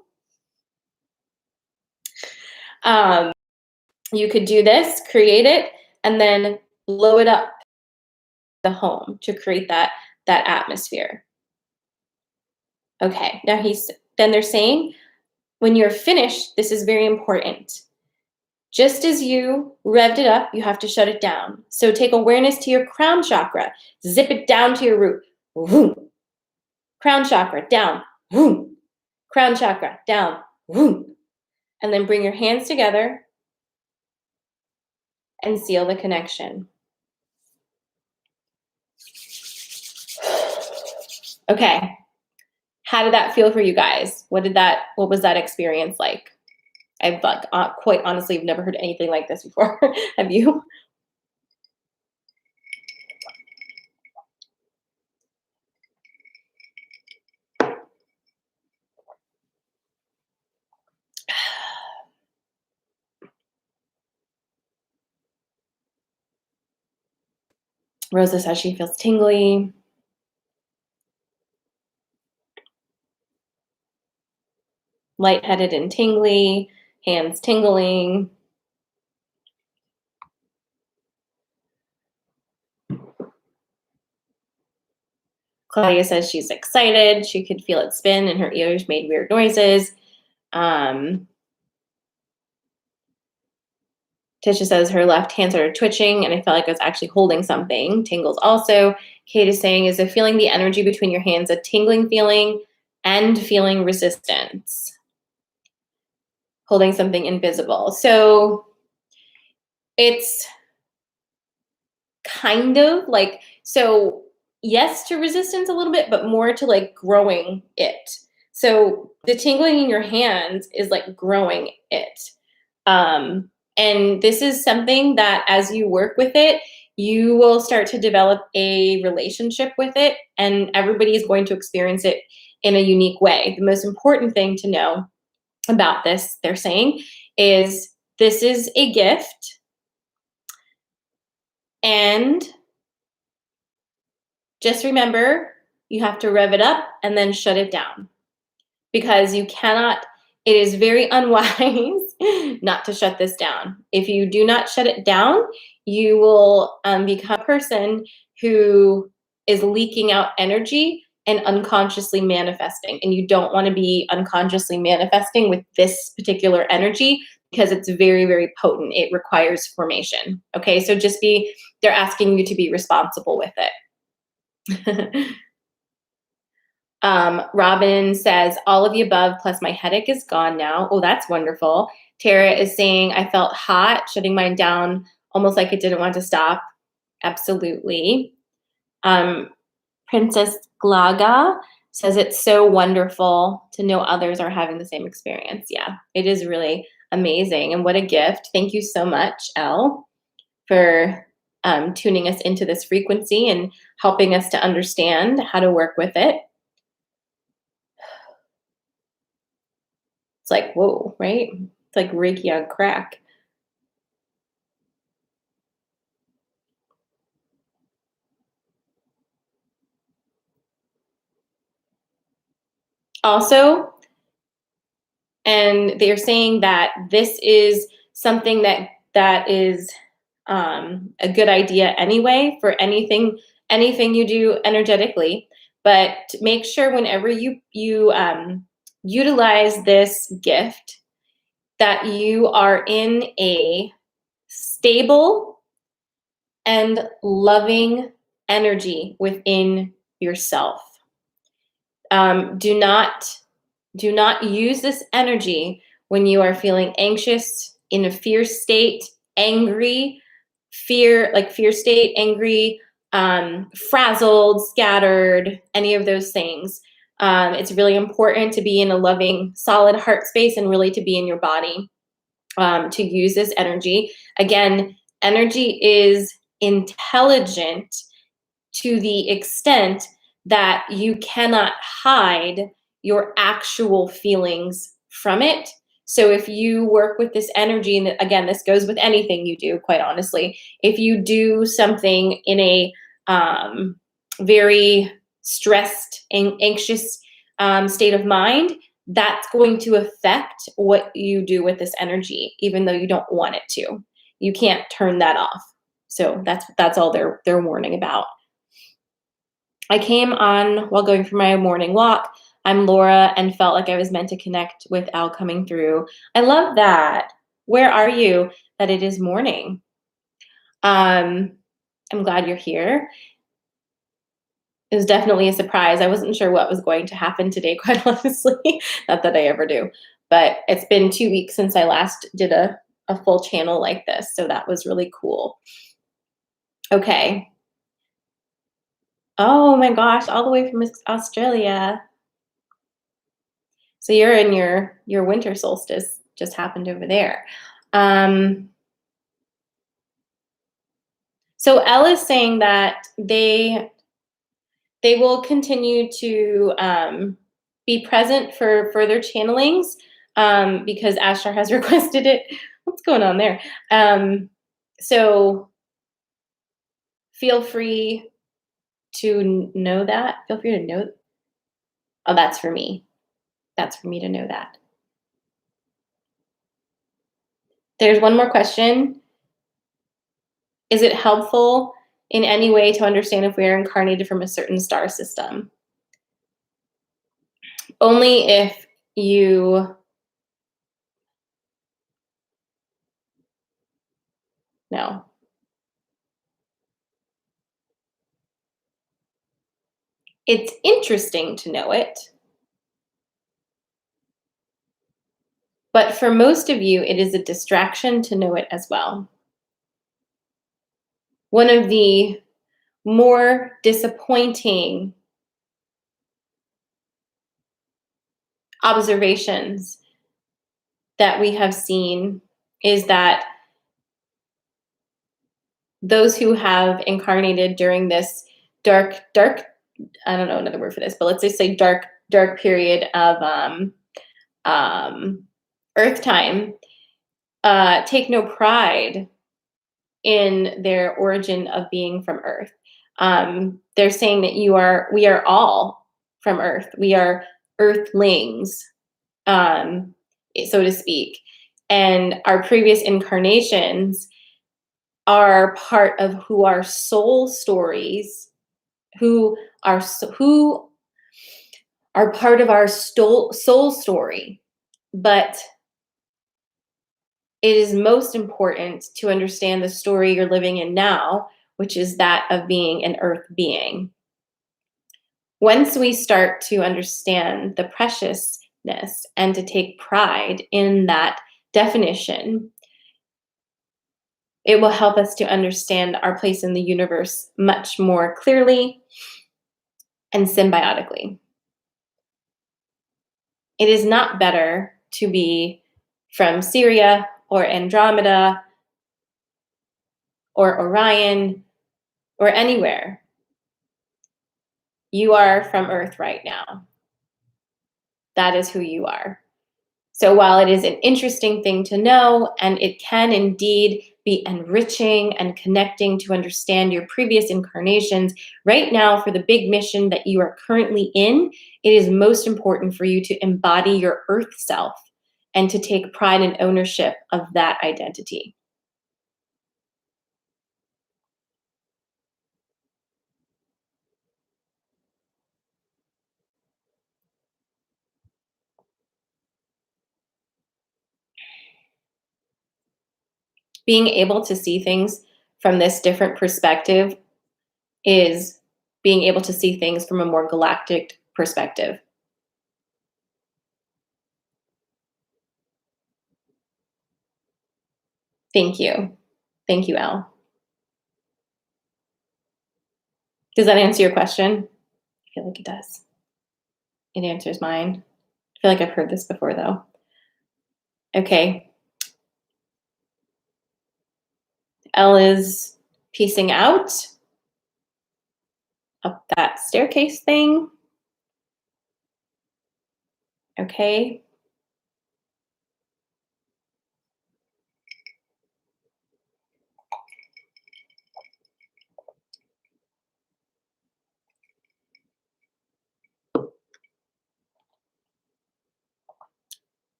Speaker 1: you could do this, create it, and then blow it up the home to create that atmosphere. Okay, now then they're saying, when you're finished, this is very important. Just as you revved it up, you have to shut it down. So take awareness to your crown chakra, zip it down to your root. Vroom. Crown chakra, down. Vroom. Crown chakra, down. Vroom. And then bring your hands together and seal the connection. Okay. How did that feel for you guys? What was that experience like? I've quite honestly have never heard anything like this before. Have you? Rosa says she feels tingly. Lightheaded and tingly, hands tingling. Claudia says she's excited. She could feel it spin and her ears made weird noises. Tisha says her left hand started twitching and I felt like I was actually holding something. Tingles also. Kate is saying, is the feeling the energy between your hands a tingling feeling and feeling resistance? Holding something invisible. So it's kind of like, so yes to resistance a little bit, but more to like growing it. So the tingling in your hands is like growing it. And this is something that as you work with it, you will start to develop a relationship with it, and everybody is going to experience it in a unique way. The most important thing to know about this, they're saying, is this is a gift, and just remember you have to rev it up and then shut it down, because you cannot, it is very unwise not to shut this down. If you do not shut it down, you will become a person who is leaking out energy and unconsciously manifesting. And you don't want to be unconsciously manifesting with this particular energy, because it's very, very potent. It requires formation. Okay, so just they're asking you to be responsible with it. Robin says, all of the above, plus my headache is gone now. Oh, that's wonderful. Tara is saying, I felt hot, shutting mine down almost like it didn't want to stop. Absolutely. Princess Glaga says, it's so wonderful to know others are having the same experience. Yeah, it is really amazing. And what a gift. Thank you so much, Elle, for tuning us into this frequency and helping us to understand how to work with it. It's like, whoa, right? It's like Reiki on crack. Also, and they're saying that this is something that is a good idea anyway for anything you do energetically. But make sure whenever you utilize this gift that you are in a stable and loving energy within yourself. Do not use this energy when you are feeling anxious, in a fear state, angry, fear state, angry, frazzled, scattered, any of those things. It's really important to be in a loving, solid heart space and really to be in your body to use this energy. Again, energy is intelligent to the extent that you cannot hide your actual feelings from it. So if you work with this energy, and again, this goes with anything you do, quite honestly, if you do something in a very stressed and anxious state of mind, that's going to affect what you do with this energy, even though you don't want it to. You can't turn that off. So that's all they're warning about. I came on while going for my morning walk. I'm Laura and felt like I was meant to connect with Al coming through. I love that. Where are you? That it is morning. I'm glad you're here. It was definitely a surprise. I wasn't sure what was going to happen today, quite honestly. Not that I ever do. But it's been 2 weeks since I last did a full channel like this. So that was really cool. Okay. Oh my gosh, all the way from Australia. So you're in your winter solstice just happened over there. Um, so Elle is saying that they will continue to be present for further channelings because Ashtar has requested it. What's going on there? So feel free to know that. Feel free to know. Oh, that's for me. That's for me to know that. There's one more question. Is it helpful in any way to understand if we are incarnated from a certain star system? Only if you know. It's interesting to know it, but for most of you, it is a distraction to know it as well. One of the more disappointing observations that we have seen is that those who have incarnated during this dark, I don't know another word for this, but let's just say dark period of Earth time, take no pride in their origin of being from Earth. They're saying that we are all from Earth. We are Earthlings, so to speak. And our previous incarnations are part of who our soul stories, who are part of our soul story. But it is most important to understand the story you're living in now, which is that of being an earth being. Once we start to understand the preciousness and to take pride in that definition, it will help us to understand our place in the universe much more clearly and symbiotically. It is not better to be from Syria or Andromeda or Orion or anywhere. You are from Earth right now. That is who you are. So while it is an interesting thing to know, and it can indeed be enriching and connecting to understand your previous incarnations, right now for the big mission that you are currently in, it is most important for you to embody your Earth self and to take pride and ownership of that identity. Being able to see things from this different perspective is being able to see things from a more galactic perspective. Thank you. Thank you, Elle. Does that answer your question? I feel like it does. It answers mine. I feel like I've heard this before, though. Okay. Elle is piecing out up that staircase thing. Okay.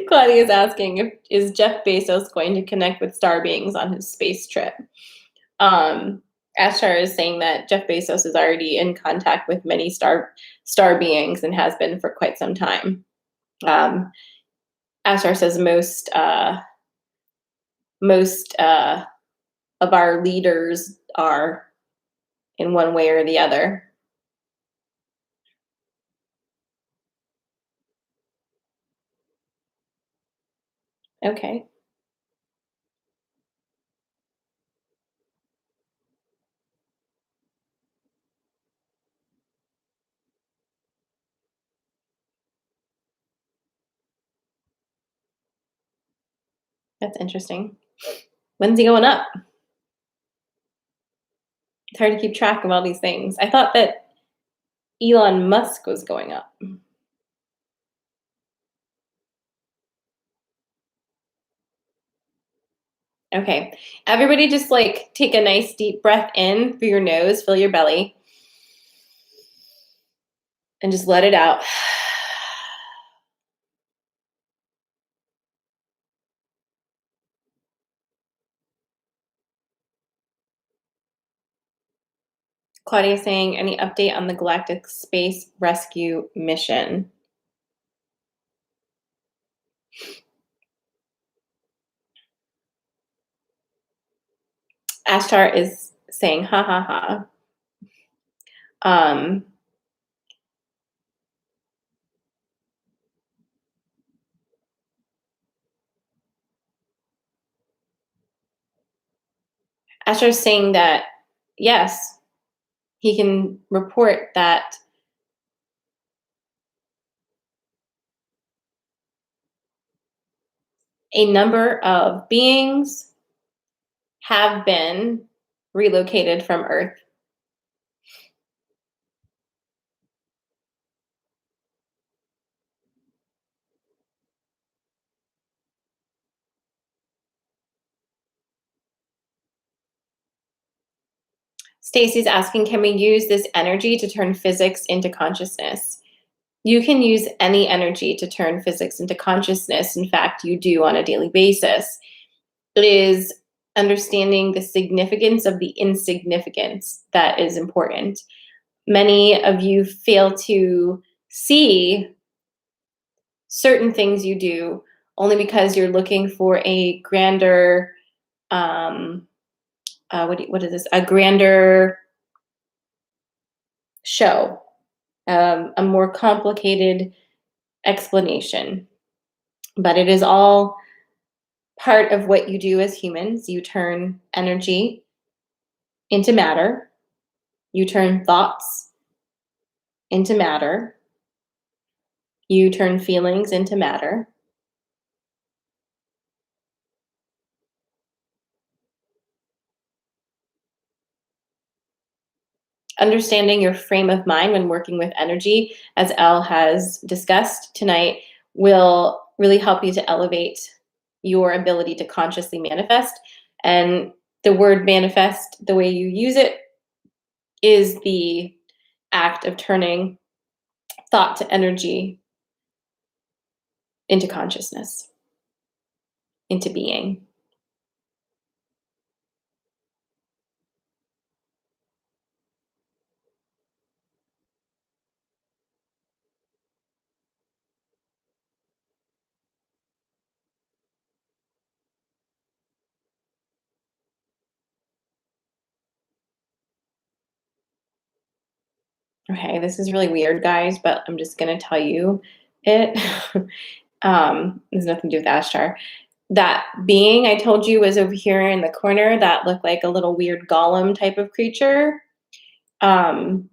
Speaker 1: Claudia is asking is Jeff Bezos going to connect with star beings on his space trip? Ashtar is saying that Jeff Bezos is already in contact with many star beings and has been for quite some time. Ashtar says most of our leaders are in one way or the other. Okay. That's interesting. When's he going up? It's hard to keep track of all these things. I thought that Elon Musk was going up. Okay. Everybody just like take a nice deep breath in through your nose, fill your belly, and just let it out. Claudia saying, any update on the Galactic Space Rescue mission? Ashtar is saying, ha ha ha. Um, Ashtar's saying that, yes, he can report that a number of beings have been relocated from Earth. Stacy's asking, can we use this energy to turn physics into consciousness? You can use any energy to turn physics into consciousness. In fact, you do on a daily basis. It is understanding the significance of the insignificance that is important. Many of you fail to see certain things you do only because you're looking for a grander, what is this? A grander show, a more complicated explanation. But it is all part of what you do as humans. You turn energy into matter. You turn thoughts into matter. You turn feelings into matter. Understanding your frame of mind when working with energy, as Elle has discussed tonight, will really help you to elevate your ability to consciously manifest. And the word manifest, the way you use it, is the act of turning thought to energy into consciousness, into being. Okay, this is really weird, guys, but I'm just gonna tell you it. There's nothing to do with Ashtar. That being I told you was over here in the corner that looked like a little weird golem type of creature. Um,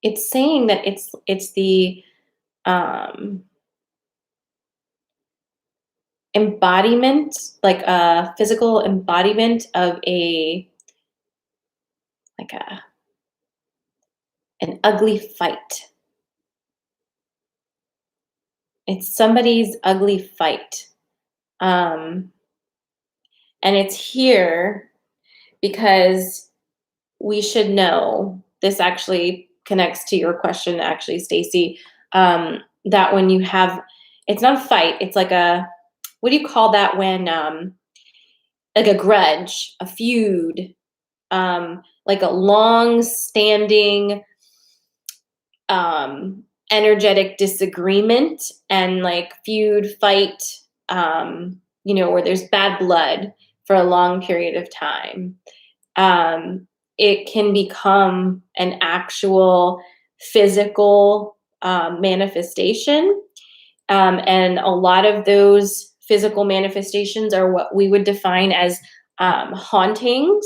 Speaker 1: it's saying that it's the um, embodiment, like a physical embodiment of a like a an ugly fight. It's somebody's ugly fight. Um, and it's here because we should know, this actually connects to your question, actually, Stacy, that when you have, it's not a fight, it's like a, what do you call that when, like a grudge, a feud, like a long standing, energetic disagreement and like feud, fight, or there's bad blood for a long period of time, um, it can become an actual physical manifestation. And a lot of those physical manifestations are what we would define as hauntings.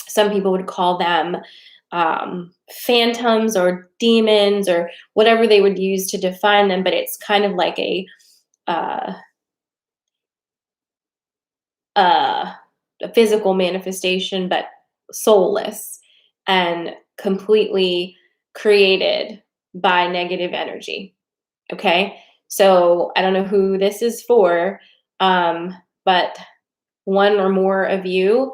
Speaker 1: Some people would call them phantoms or demons or whatever they would use to define them, but it's kind of like uh, uh, a physical manifestation, but soulless and completely created by negative energy. Okay. So I don't know who this is for, but one or more of you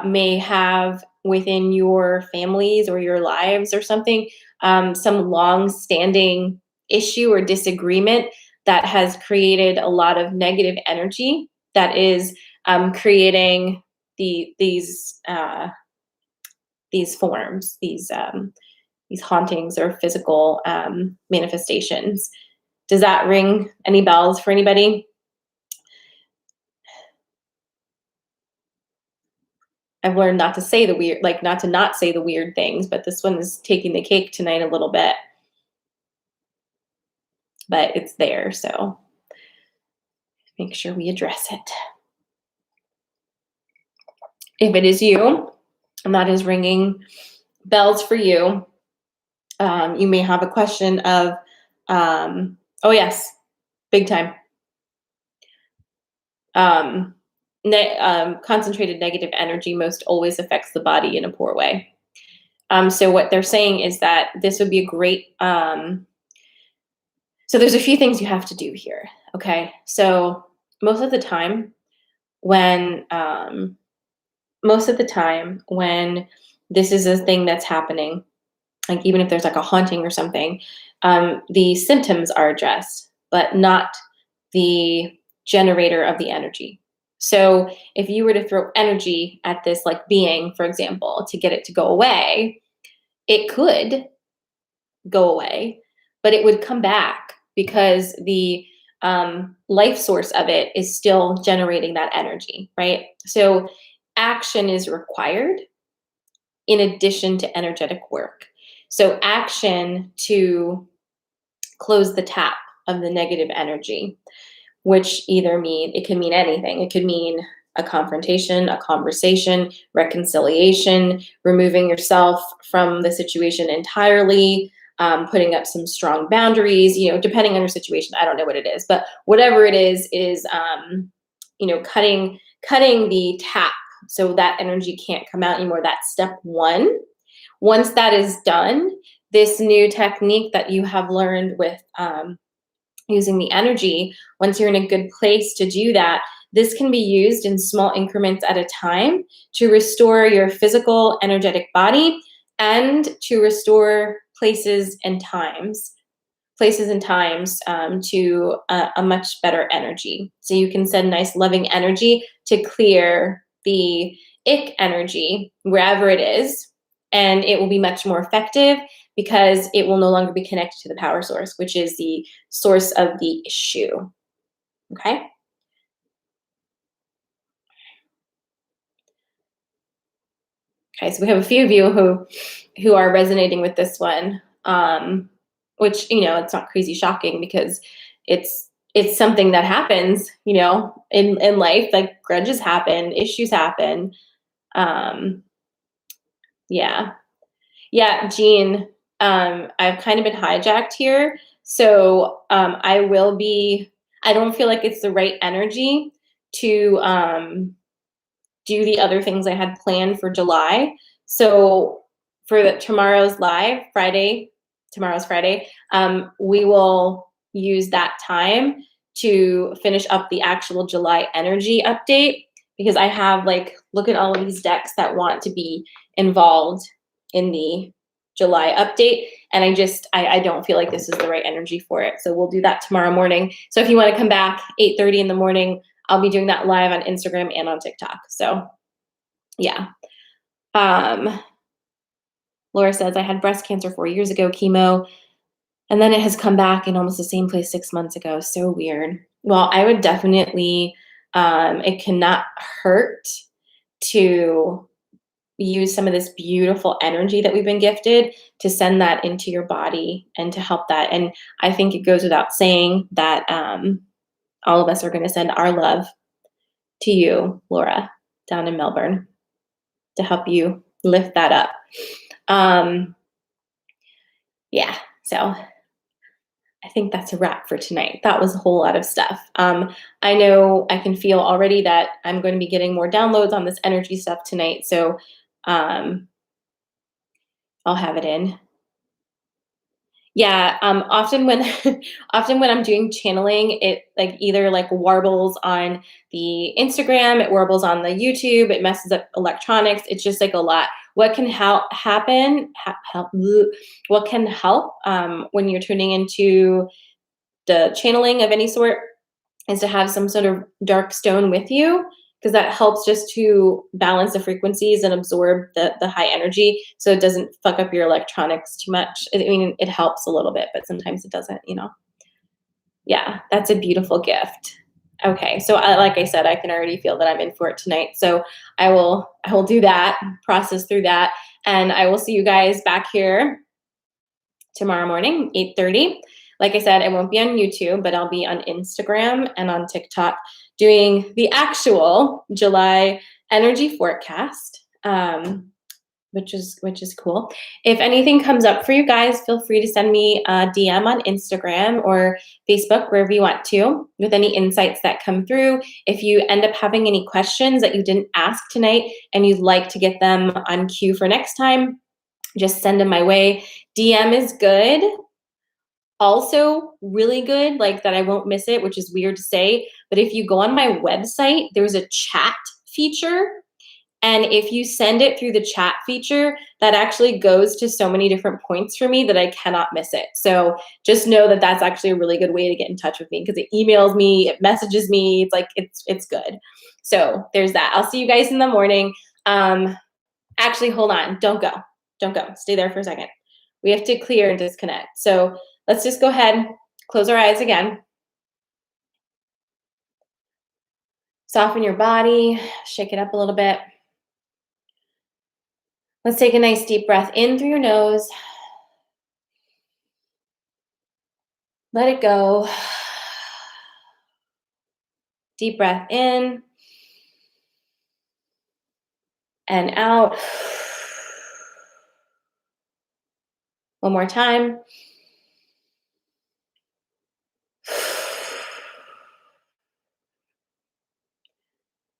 Speaker 1: may have within your families or your lives or something, some long standing issue or disagreement that has created a lot of negative energy that is creating these forms, these hauntings or physical manifestations. Does that ring any bells for anybody? I've learned not to say the weird, like not say the weird things, but this one is taking the cake tonight a little bit. But it's there, so make sure we address it. If it is you, and that is ringing bells for you, you may have a question of, oh yes, big time. Concentrated negative energy most always affects the body in a poor way. So what they're saying is that this would be a great, so there's a few things you have to do here. Okay. So most of the time when this is a thing that's happening, like even if there's like a haunting or something, the symptoms are addressed, but not the generator of the energy. So if you were to throw energy at this like being, for example, to get it to go away, it could go away, but it would come back because the life source of it is still generating that energy, right? So action is required in addition to energetic work. So action to close the tap of the negative energy, which it can mean anything. It could mean a confrontation, a conversation, reconciliation, removing yourself from the situation entirely, putting up some strong boundaries, depending on your situation. I don't know what it is, but whatever it is, cutting the tap so that energy can't come out anymore. That's step one. Once that is done, this new technique that you have learned with using the energy, once you're in a good place to do that, this can be used in small increments at a time to restore your physical, energetic body and to restore places and times to a much better energy. So you can send nice loving energy to clear the ick energy wherever it is, and it will be much more effective because it will no longer be connected to the power source, which is the source of the issue. Okay? Okay, so we have a few of you who are resonating with this one, which it's not crazy shocking because it's something that happens, in life. Like grudges happen, issues happen. Yeah, Jean. I've kind of been hijacked here, so I will be. I don't feel like it's the right energy to do the other things I had planned for July. So for tomorrow's live, tomorrow's Friday, we will use that time to finish up the actual July energy update because I have look at all of these decks that want to be involved in the July update. And I don't feel like this is the right energy for it. So we'll do that tomorrow morning. So if you want to come back 8:30 in the morning, I'll be doing that live on Instagram and on TikTok. So yeah. Laura says, I had breast cancer 4 years ago, chemo, and then it has come back in almost the same place 6 months ago. So weird. Well, I would definitely, it cannot hurt to use some of this beautiful energy that we've been gifted to send that into your body and to help that. And I think it goes without saying that all of us are going to send our love to you, Laura, down in Melbourne, to help you lift that up. Um, yeah, so I think that's a wrap for tonight. That was a whole lot of stuff. I know I can feel already that I'm going to be getting more downloads on this energy stuff tonight. So um, I'll have it in. Yeah, often when often when I'm doing channeling, it like either like warbles on the Instagram, it warbles on the YouTube, it messes up electronics. It's just like a lot. What can help what can help when you're tuning into the channeling of any sort is to have some sort of dark stone with you, because that helps just to balance the frequencies and absorb the high energy so it doesn't fuck up your electronics too much. I mean, it helps a little bit, but sometimes it doesn't, you know. Yeah, that's a beautiful gift. Okay, so like I said, I can already feel that I'm in for it tonight. So I will do that, process through that, and I will see you guys back here tomorrow morning, 8:30. Like I said, I won't be on YouTube, but I'll be on Instagram and on TikTok doing the actual July energy forecast, which is cool. If anything comes up for you guys, feel free to send me a DM on Instagram or Facebook, wherever you want to, with any insights that come through. If you end up having any questions that you didn't ask tonight and you'd like to get them on cue for next time, just send them my way. DM is good. Also, really good, like that I won't miss it, which is weird to say. But if you go on my website, there's a chat feature. And if you send it through the chat feature, that actually goes to so many different points for me that I cannot miss it. So just know that that's actually a really good way to get in touch with me, because it emails me, it messages me. It's like, it's good. So there's that. I'll see you guys in the morning. Actually, hold on. Don't go. Don't go. Stay there for a second. We have to clear and disconnect. So let's just go ahead, close our eyes again. Soften your body, shake it up a little bit. Let's take a nice deep breath in through your nose. Let it go. Deep breath in and out. One more time.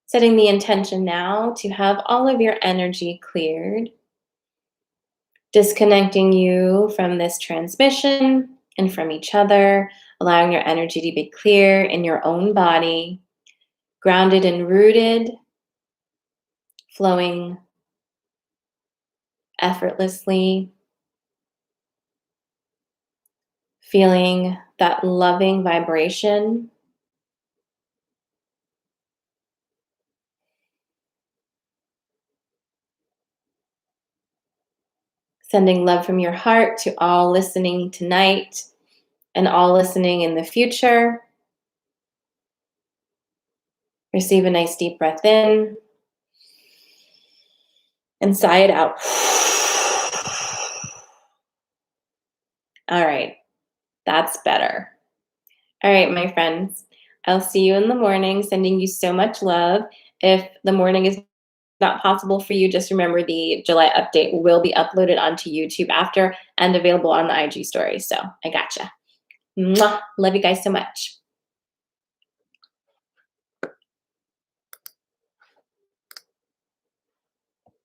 Speaker 1: Setting the intention now to have all of your energy cleared, disconnecting you from this transmission and from each other, allowing your energy to be clear in your own body, grounded and rooted, flowing effortlessly, feeling that loving vibration. Sending love from your heart to all listening tonight and all listening in the future. Receive a nice deep breath in and sigh it out. All right, that's better. All right, my friends, I'll see you in the morning, sending you so much love. If the morning is not possible for you, just remember the July update will be uploaded onto YouTube after and available on the IG story. So I gotcha. Mwah. Love you guys so much.